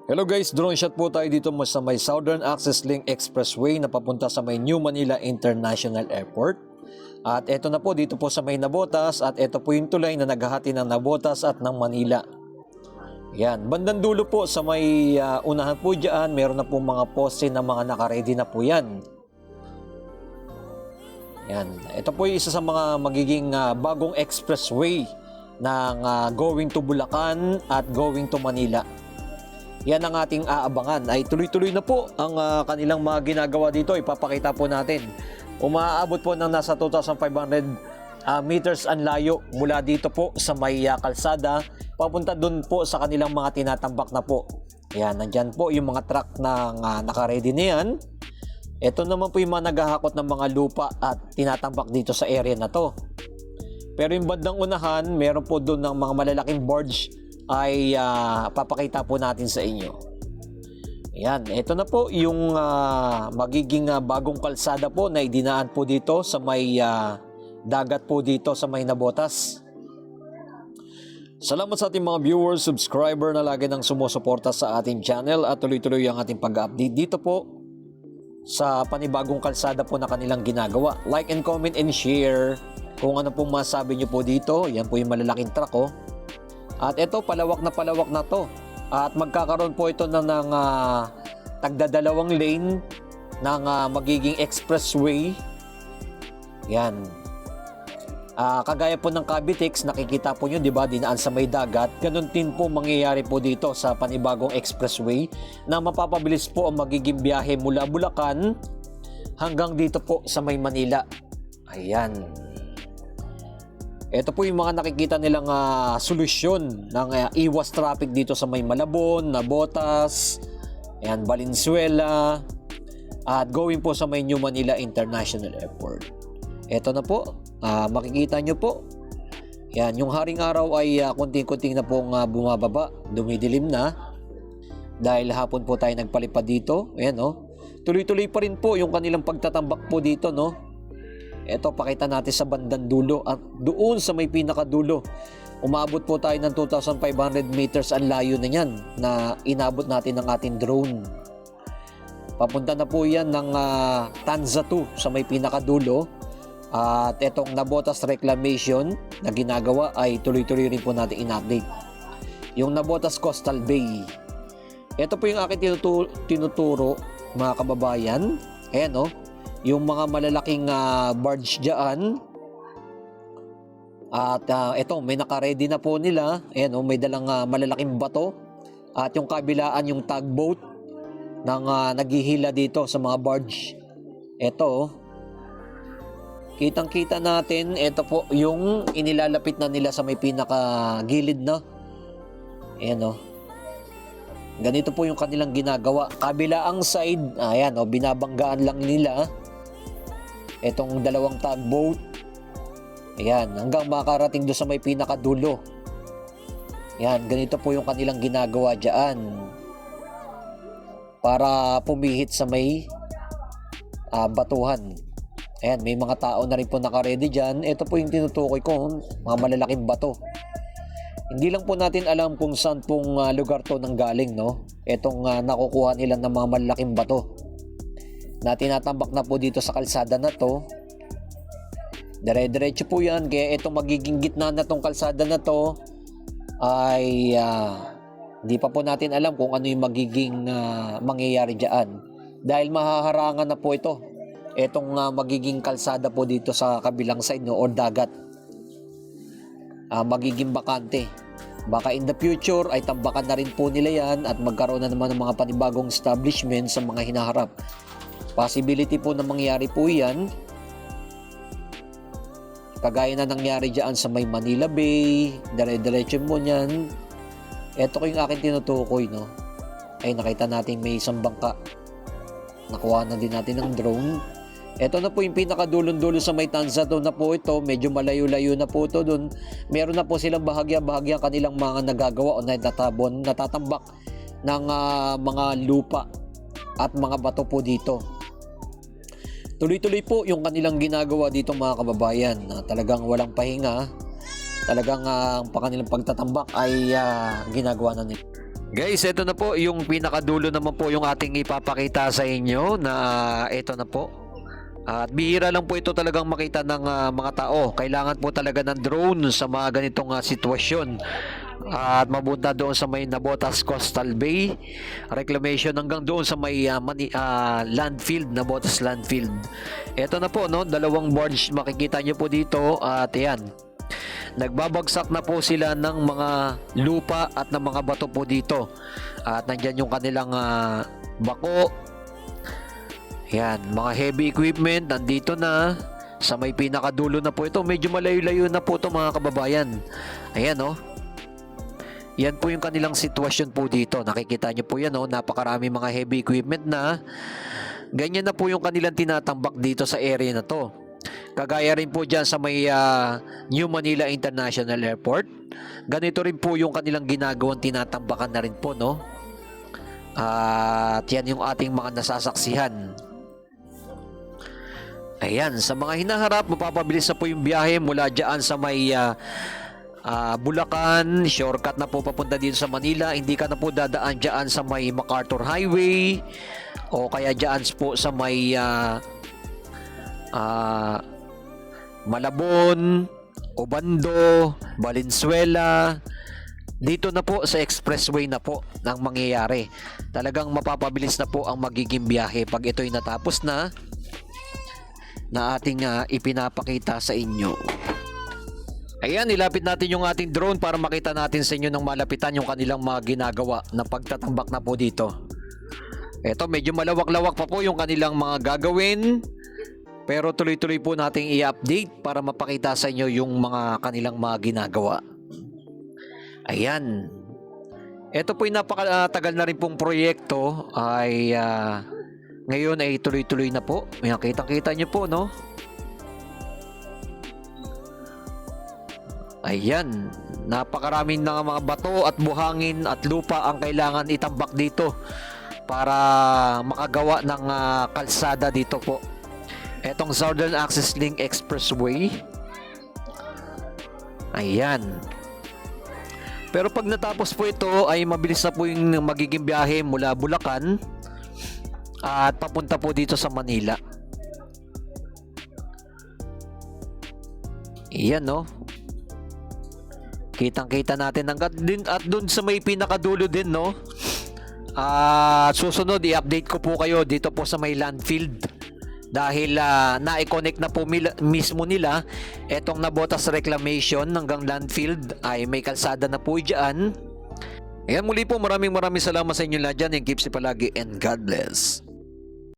Hello guys, drone shot po tayo dito sa may Southern Access Link Expressway na papunta sa may New Manila International Airport. At eto na po dito po sa may Navotas at eto po yung tulay na naghahati ng Navotas at ng Manila. Yan, bandang dulo po sa may unahan po dyan, meron na po mga poste na mga nakaready na po yan. Yan, ito po yung isa sa mga magiging bagong expressway ng going to Bulacan at going to Manila. Yan ang ating aabangan. Ay tuloy-tuloy na po ang kanilang mga ginagawa dito. Ipapakita po natin. Umaabot po ng nasa 2,500 meters ang layo mula dito po sa may kalsada papunta dun po sa kanilang mga tinatambak na po. Yan, nandyan po yung mga truck na naka-ready na yan. Ito naman po yung mga naghahakot ng mga lupa at tinatambak dito sa area na to. Pero yung bandang unahan, meron po doon ng mga malalaking barge ay papakita po natin sa inyo. Yan, ito na po yung magiging bagong kalsada po na idinaan po dito sa may dagat po dito sa may Navotas. Salamat sa ating mga viewers, subscriber na lagi nang sumusuporta sa ating channel at tuloy-tuloy ang ating pag-update dito po sa panibagong kalsada po na kanilang ginagawa. Like and comment and share kung ano pong masabi nyo po dito. Yan po yung malalaking truck oh. At ito, palawak na to. At magkakaroon po ito ng tagdadalawang lane ng magiging expressway. Yan. Kagaya po ng Cavitex, nakikita po nyo, di ba, dinaan sa may dagat. Ganun din po mangyayari po dito sa panibagong expressway na mapapabilis po ang magiging biyahe mula Bulacan hanggang dito po sa may Manila. Ayan. Ito po yung mga nakikita nilang solusyon ng iwas traffic dito sa may Malabon, Navotas, ayan, Valenzuela, at going po sa may New Manila International Airport. Ito na po, makikita nyo po. Yan, yung haring araw ay kunting-kunting na pong bumababa, dumidilim na. Dahil hapon po tayo nagpalipad dito. Ayan, no? Tuloy-tuloy pa rin po yung kanilang pagtatambak po dito, no? Ito, pakita natin sa bandang dulo at doon sa may pinakadulo. Umabot po tayo ng 2,500 meters ang layo na yan na inabot natin ng ating drone. Papunta na po yan ng Tanza 2 sa may pinakadulo. At itong Navotas Reclamation na ginagawa ay tuloy-tuloy rin po natin in-update. Yung Navotas Coastal Bay. Ito po yung aking tinuturo mga kababayan. Ayan o. Yung mga malalaking barge dyan. At ito, may naka-ready na po nila. Ayan o, may dalang malalaking bato. At yung kabilaan, yung tugboat ng naghihila dito sa mga barge. Ito, kitang-kita natin, ito po yung inilalapit na nila sa may pinaka-gilid na. Ayan o. Ganito po yung kanilang ginagawa. Kabilaang side, ayan o, binabanggaan lang nila. Itong dalawang tugboat. Ayan, hanggang makarating doon sa may pinakadulo. Ayan, ganito po yung kanilang ginagawa dyan. Para pumihit sa may batuhan. Ayan, may mga tao na rin po naka-ready dyan. Ito po yung tinutukoy ko, mga malalaking bato. Hindi lang po natin alam kung saan pong lugar to nang galing, no? Itong nakukuha nila ng mga malalaking bato na tinatambak na po dito sa kalsada na to. Dire-diretso po yan, kaya itong magiging gitna na tong kalsada na to ay hindi pa po natin alam kung ano yung magiging mangyayari dyan dahil mahaharangan na po ito itong magiging kalsada po dito sa kabilang side, no, or dagat. Magiging bakante. Baka in the future ay tambakan na rin po nila yan at magkaroon na naman ng mga panibagong establishment sa mga hinaharap. Possibility po na mangyari po yan. Kagaya na nangyari dyan sa may Manila Bay. Dire-diretso mo yan. Ito ko yung aking tinutukoy, no? Ay, nakita natin may isang bangka. Nakuha na din natin ng drone. Ito na po yung pinakadulon-dulo sa may Tanza doon na po ito. Medyo malayo-layo na po ito doon. Meron na po silang bahagya-bahagya kanilang mga nagagawa o natatambak ng mga lupa at mga bato po dito. Tuloy-tuloy po yung kanilang ginagawa dito mga kababayan. Talagang walang pahinga. Talagang ang kanilang pagtatambak ay ginagawa na nila. Guys, ito na po yung pinakadulo naman po yung ating ipapakita sa inyo na ito na po. At bihira lang po ito talagang makita ng mga tao. Kailangan po talaga ng drone sa mga ganitong sitwasyon. At mabunta doon sa may Nabotas Coastal Bay reclamation hanggang doon sa may landfield, Nabotas landfield. Ito na po, no, dalawang barge makikita nyo po dito. At yan, nagbabagsak na po sila ng mga lupa at ng mga bato po dito. At nandyan yung kanilang bako. Yan, mga heavy equipment nandito na sa may pinakadulo na po ito. Medyo malayo-layo na po ito mga kababayan. Ayan, oh. Yan po yung kanilang sitwasyon po dito. Nakikita nyo po yan, oh. Napakarami mga heavy equipment na. Ganyan na po yung kanilang tinatambak dito sa area na to. Kagaya rin po dyan sa may New Manila International Airport. Ganito rin po yung kanilang ginagawang tinatambakan na rin po, no? At yan yung ating mga nasasaksihan. Ayan, sa mga hinaharap, mapapabilis na po yung biyahe mula dyan sa may Bulacan. Shortcut na po papunta dito sa Manila. Hindi ka na po dadaan dyan sa may MacArthur Highway o kaya dyan po sa may Malabon, Obando, Valenzuela. Dito na po sa expressway na po nang mangyayari. Talagang mapapabilis na po ang magiging biyahe pag ito'y natapos na ating ipinapakita sa inyo. Ayan, ilapit natin yung ating drone para makita natin sa inyo ng malapitan yung kanilang mga ginagawa na pagtatambak na po dito. Ito, medyo malawak-lawak pa po yung kanilang mga gagawin. Pero tuloy-tuloy po nating i-update para mapakita sa inyo yung mga kanilang mga ginagawa. Ayan. Ito po yung napakatagal na rin pong proyekto ay ngayon ay tuloy-tuloy na po. Ayan, kitang-kita nyo po, no? Ayan. Napakaraming na mga bato at buhangin at lupa ang kailangan itambak dito para makagawa ng kalsada dito po. Etong Southern Access Link Expressway. Ayan. Pero pag natapos po ito ay mabilis na po yung magiging biyahe mula Bulacan at papunta po dito sa Manila. Iyan, no? Kitang-kita natin at dun sa may pinakadulo din, no? Susunod i-update ko po kayo dito po sa may landfield. Dahil na-connect na po mismo nila etong Nabotas reclamation hanggang landfield ay may kalsada na po dyan. Ayan, muli po maraming salamat sa inyo lahat dyan and keep safe palagi and God bless.